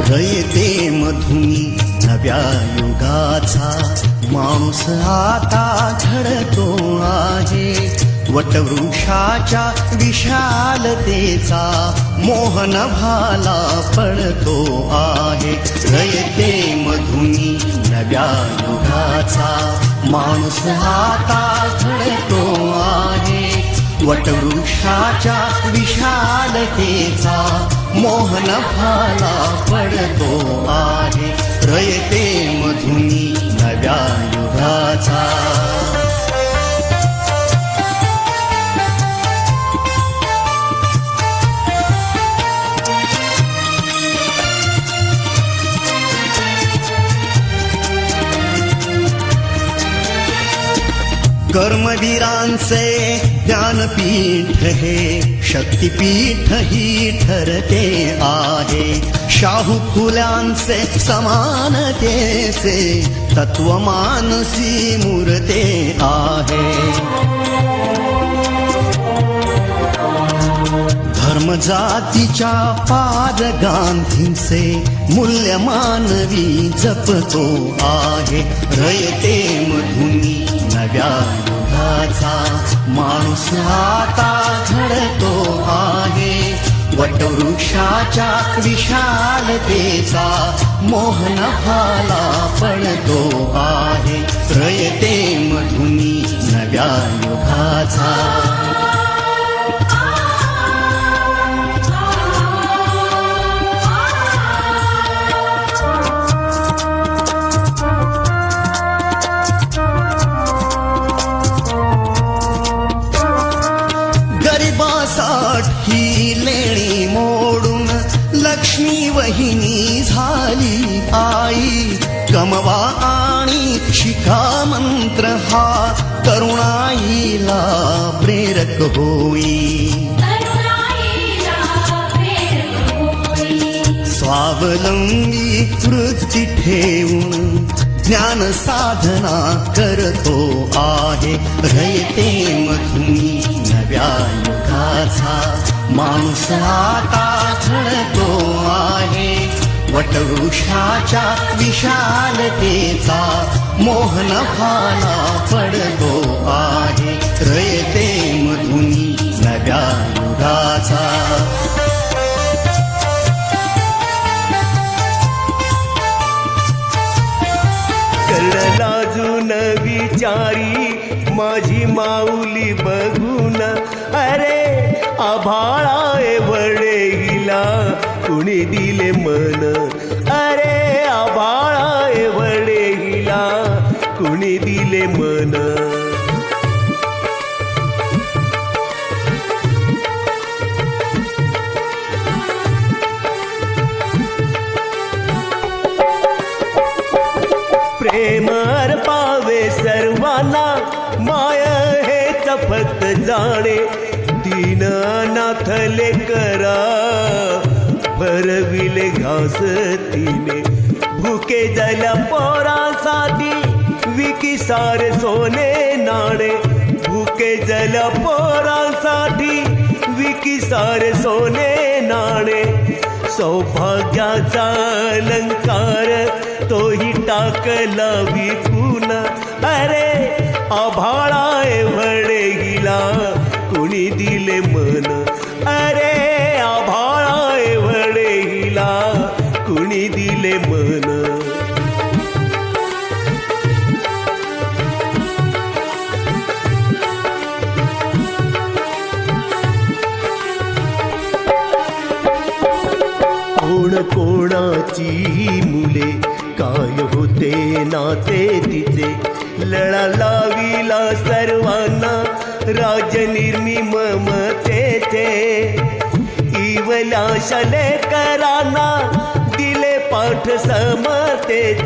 रयते मधुनी नव्या युगाचा माणूस आता घडतो आहे. वटवृक्षाच्या विशालतेचा मोहन भाला पडतो आहे. रयते मधुनी नव्या युगाचा माणूस आता घडतो आहे. वटवृक्षाच्या विशालतेचा मोहन भाला पडतो आहे. रयते मधुनी नव्या युगाचा. कर्मवीरांचे ज्ञानपीठ हे शक्तिपीठ ही ठरते आहे. शाहू फुल्यांचे समानतेचे तत्व मानसी मूर्ते आहे. धर्म जातीच्या पार गांधींचे मूल्य मानवी जपतो आहे. रयते मधुनी नव्या युगाचा माणूस आता घडतो आहे. वटवृक्षाच्या विशालतेचा मोहन भाला पडतो आहे. रयते मधुनी नव्या युगाचा. ही लेणी मोडून लक्ष्मी वहिनी झाली आई. कमवा आणि शिका मंत्र हा तरुणाईला प्रेरक होई. स्वावलंबी वृत्ती ठेवून ज्ञान साधना करतो आहे. रयते मधुनी नव्या युगाचा माणूस आता घडतो आहे. वटवृक्षाच्या विशालतेचा मोहन भाला पडतो आहे. रयते मधुनी नव्या युगाचा. लाजून विचारी माझी माऊली बघून, अरे आभाळा एवढे हिला कुणी दिले मन. अरे आभाळा एवढे हिला कुणी दिले मन. प्रेम अर्पावे सर्वांना माय हेच फक्त जाणे. दीन अनाथले करा भरविले घास तिने. भुके झाल्या पोरासाठी विकी सारे सोने नाणे. भुके झाल्या पोरासाठी विकी सारे सोने नाणे. सौभाग्याचा अलंकार तोही टाकला विकून. अरे आभाळा एवढे हिला कुणी दिले मन. अरे आभाळा एवढे हिला कुणी दिले मन. कोण कोणाची मुले काय होते नाते तिचे. लळा लाविला सर्वांना राजनिर्मी ममतेचे. इवल्या शलेकरांना दिले पाठ समतेचे.